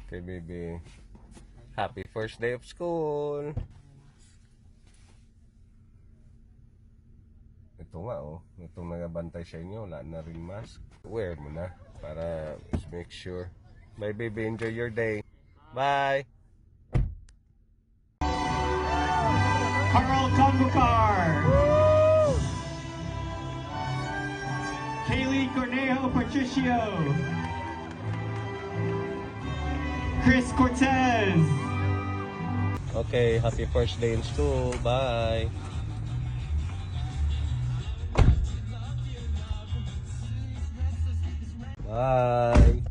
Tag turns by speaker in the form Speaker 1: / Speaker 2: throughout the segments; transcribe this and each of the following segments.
Speaker 1: kay baby. Happy first day of school. Ito nga oh, itong nagabantay sa inyo, wala na rin mask. Wear mo na para make sure. Bye baby, enjoy your day. Bye.
Speaker 2: Carl Convocar. Kaylee Cornejo Patricio. Chris Cortez.
Speaker 1: Okay, happy first day in school. Bye. Bye.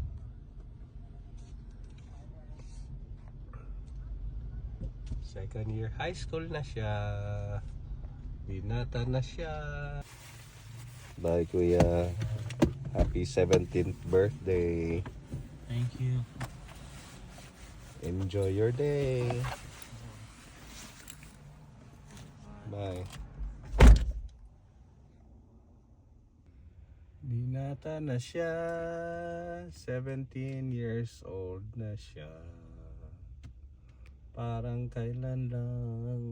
Speaker 1: Second year high school na siya. Binata na siya. Bye kuya. Happy 17th birthday.
Speaker 3: Thank you.
Speaker 1: Enjoy your day. Bye. Binata na siya. 17 years old na siya. Parang kailan lang.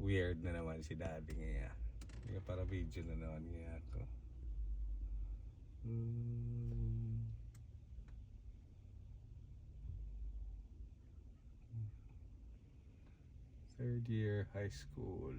Speaker 1: Weird na naman si daddy ngayon. Hindi para video na naman niya ako. Third year high school.